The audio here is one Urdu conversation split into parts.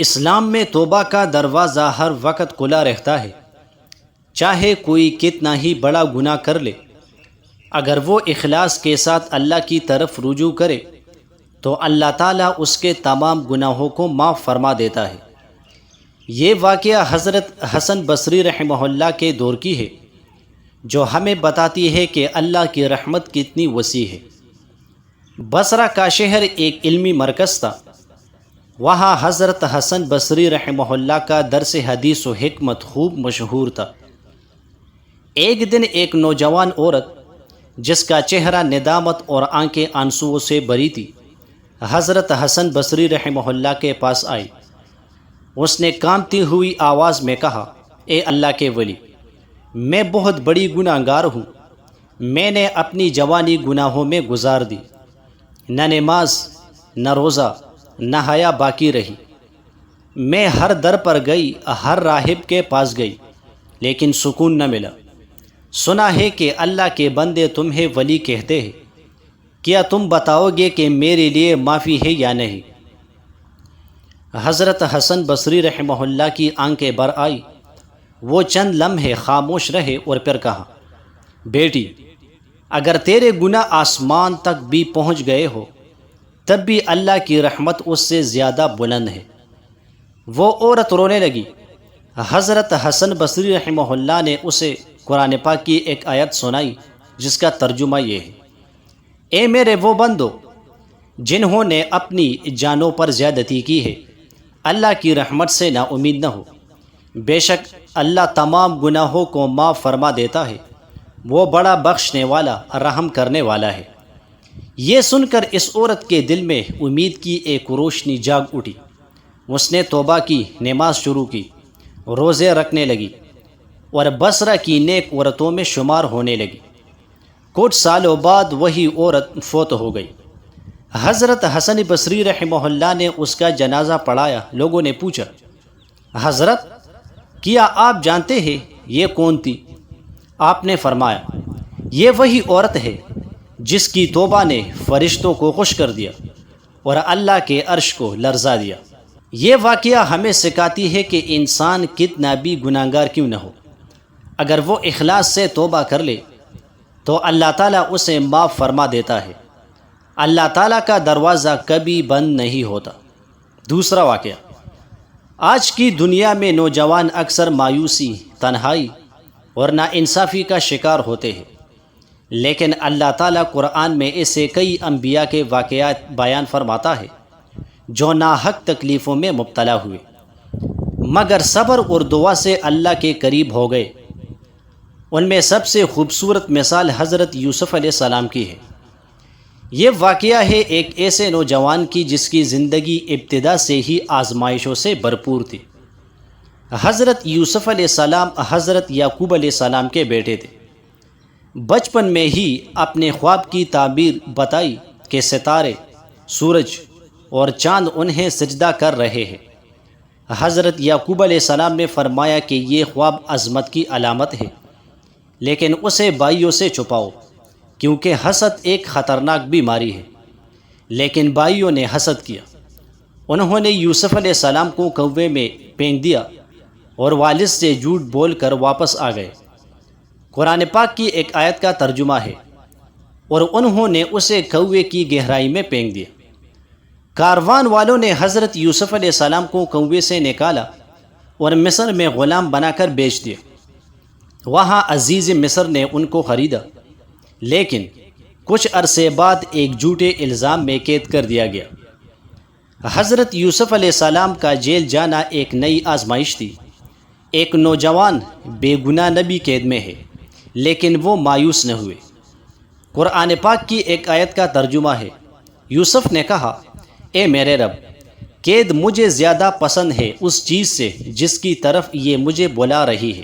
اسلام میں توبہ کا دروازہ ہر وقت کھلا رہتا ہے، چاہے کوئی کتنا ہی بڑا گناہ کر لے۔ اگر وہ اخلاص کے ساتھ اللہ کی طرف رجوع کرے تو اللہ تعالیٰ اس کے تمام گناہوں کو معاف فرما دیتا ہے۔ یہ واقعہ حضرت حسن بصری رحمہ اللہ کے دور کی ہے، جو ہمیں بتاتی ہے کہ اللہ کی رحمت کتنی وسیع ہے۔ بصرہ کا شہر ایک علمی مرکز تھا۔ وہاں حضرت حسن بصری رحمہ اللہ کا درس حدیث و حکمت خوب مشہور تھا۔ ایک دن ایک نوجوان عورت جس کا چہرہ ندامت اور آنکھیں آنسوؤں سے بری تھی، حضرت حسن بصری رحمہ اللہ کے پاس آئی۔ اس نے کانپتی ہوئی آواز میں کہا، اے اللہ کے ولی، میں بہت بڑی گناہ گار ہوں۔ میں نے اپنی جوانی گناہوں میں گزار دی، نہ نماز نہ روزہ نہ حیا باقی رہی۔ میں ہر در پر گئی، ہر راہب کے پاس گئی، لیکن سکون نہ ملا۔ سنا ہے کہ اللہ کے بندے تمہیں ولی کہتے ہیں، کیا تم بتاؤ گے کہ میرے لیے معافی ہے یا نہیں؟ حضرت حسن بصری رحمہ اللہ کی آنکھیں بھر آئی۔ وہ چند لمحے خاموش رہے اور پھر کہا، بیٹی، اگر تیرے گناہ آسمان تک بھی پہنچ گئے ہو تب بھی اللہ کی رحمت اس سے زیادہ بلند ہے۔ وہ عورت رونے لگی۔ حضرت حسن بصری رحمہ اللہ نے اسے قرآن پاک کی ایک آیت سنائی جس کا ترجمہ یہ ہے، اے میرے وہ بندو جنہوں نے اپنی جانوں پر زیادتی کی ہے، اللہ کی رحمت سے نا امید نہ ہو۔ بے شک اللہ تمام گناہوں کو معاف فرما دیتا ہے، وہ بڑا بخشنے والا رحم کرنے والا ہے۔ یہ سن کر اس عورت کے دل میں امید کی ایک روشنی جاگ اٹھی۔ اس نے توبہ کی، نماز شروع کی، روزے رکھنے لگی اور بصرہ کی نیک عورتوں میں شمار ہونے لگی۔ کچھ سالوں بعد وہی عورت فوت ہو گئی۔ حضرت حسن بصری رحمہ اللہ نے اس کا جنازہ پڑھایا۔ لوگوں نے پوچھا، حضرت، کیا آپ جانتے ہیں یہ کون تھی؟ آپ نے فرمایا، یہ وہی عورت ہے جس کی توبہ نے فرشتوں کو خوش کر دیا اور اللہ کے عرش کو لرزا دیا۔ یہ واقعہ ہمیں سکھاتی ہے کہ انسان کتنا بھی گناہ گار کیوں نہ ہو، اگر وہ اخلاص سے توبہ کر لے تو اللہ تعالیٰ اسے معاف فرما دیتا ہے۔ اللہ تعالیٰ کا دروازہ کبھی بند نہیں ہوتا۔ دوسرا واقعہ، آج کی دنیا میں نوجوان اکثر مایوسی، تنہائی اور ناانصافی کا شکار ہوتے ہیں، لیکن اللہ تعالیٰ قرآن میں ایسے کئی انبیاء کے واقعات بیان فرماتا ہے جو ناحق تکلیفوں میں مبتلا ہوئے مگر صبر اور دعا سے اللہ کے قریب ہو گئے۔ ان میں سب سے خوبصورت مثال حضرت یوسف علیہ السلام کی ہے۔ یہ واقعہ ہے ایک ایسے نوجوان کی جس کی زندگی ابتدا سے ہی آزمائشوں سے بھرپور تھی۔ حضرت یوسف علیہ السلام حضرت یعقوب علیہ السلام کے بیٹے تھے۔ بچپن میں ہی اپنے خواب کی تعبیر بتائی کہ ستارے، سورج اور چاند انہیں سجدہ کر رہے ہیں۔ حضرت یعقوب علیہ السلام نے فرمایا کہ یہ خواب عظمت کی علامت ہے، لیکن اسے بھائیوں سے چھپاؤ کیونکہ حسد ایک خطرناک بیماری ہے۔ لیکن بھائیوں نے حسد کیا۔ انہوں نے یوسف علیہ السلام کو کوے میں پھینک دیا اور والد سے جھوٹ بول کر واپس آ گئے۔ قرآن پاک کی ایک آیت کا ترجمہ ہے، اور انہوں نے اسے کوے کی گہرائی میں پھینک دیا۔ کاروان والوں نے حضرت یوسف علیہ السلام کو کوے سے نکالا اور مصر میں غلام بنا کر بیچ دیا۔ وہاں عزیز مصر نے ان کو خریدا، لیکن کچھ عرصے بعد ایک جھوٹے الزام میں قید کر دیا گیا۔ حضرت یوسف علیہ السلام کا جیل جانا ایک نئی آزمائش تھی۔ ایک نوجوان بے گناہ نبی قید میں ہے، لیکن وہ مایوس نہ ہوئے۔ قرآن پاک کی ایک آیت کا ترجمہ ہے، یوسف نے کہا، اے میرے رب، قید مجھے زیادہ پسند ہے اس چیز سے جس کی طرف یہ مجھے بلا رہی ہے۔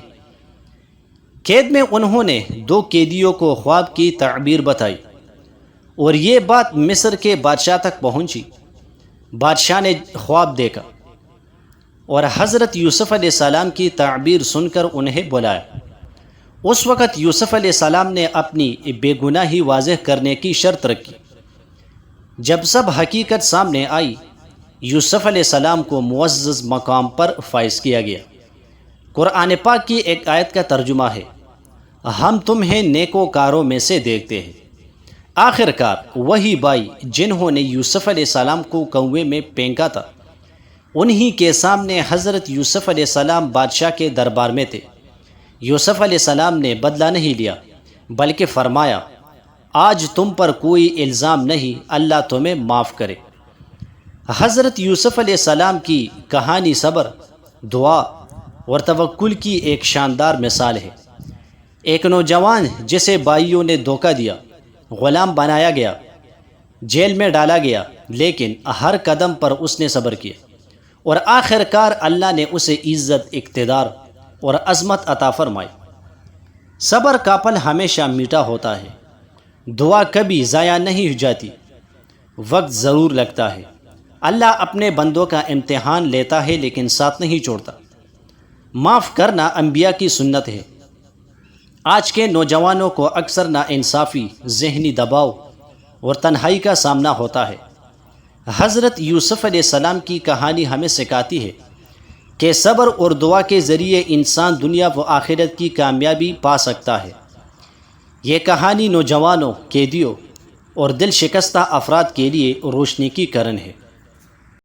قید میں انہوں نے 2 قیدیوں کو خواب کی تعبیر بتائی اور یہ بات مصر کے بادشاہ تک پہنچی۔ بادشاہ نے خواب دیکھا اور حضرت یوسف علیہ السلام کی تعبیر سن کر انہیں بلایا۔ اس وقت یوسف علیہ السلام نے اپنی بے گناہی واضح کرنے کی شرط رکھی۔ جب سب حقیقت سامنے آئی یوسف علیہ السلام کو معزز مقام پر فائز کیا گیا۔ قرآن پاک کی ایک آیت کا ترجمہ ہے، ہم تمہیں نیکوکاروں میں سے دیکھتے ہیں۔ آخر کار وہی بھائی جنہوں نے یوسف علیہ السلام کو کنویں میں پھینکا تھا، انہی کے سامنے حضرت یوسف علیہ السلام بادشاہ کے دربار میں تھے۔ یوسف علیہ السلام نے بدلہ نہیں لیا، بلکہ فرمایا آج تم پر کوئی الزام نہیں، اللہ تمہیں معاف کرے۔ حضرت یوسف علیہ السلام کی کہانی صبر، دعا اور توکل کی ایک شاندار مثال ہے۔ ایک نوجوان جسے بھائیوں نے دھوکہ دیا، غلام بنایا گیا، جیل میں ڈالا گیا، لیکن ہر قدم پر اس نے صبر کیا اور آخر کار اللہ نے اسے عزت، اقتدار اور عظمت عطا فرمائی۔ صبر کا پھل ہمیشہ میٹھا ہوتا ہے، دعا کبھی ضائع نہیں ہو جاتی، وقت ضرور لگتا ہے۔ اللہ اپنے بندوں کا امتحان لیتا ہے لیکن ساتھ نہیں چھوڑتا۔ معاف کرنا انبیاء کی سنت ہے۔ آج کے نوجوانوں کو اکثر ناانصافی، ذہنی دباؤ اور تنہائی کا سامنا ہوتا ہے۔ حضرت یوسف علیہ السلام کی کہانی ہمیں سکھاتی ہے کہ صبر اور دعا کے ذریعے انسان دنیا و آخرت کی کامیابی پا سکتا ہے۔ یہ کہانی نوجوانوں، قیدیوں اور دل شکستہ افراد کے لیے روشنی کی کرن ہے۔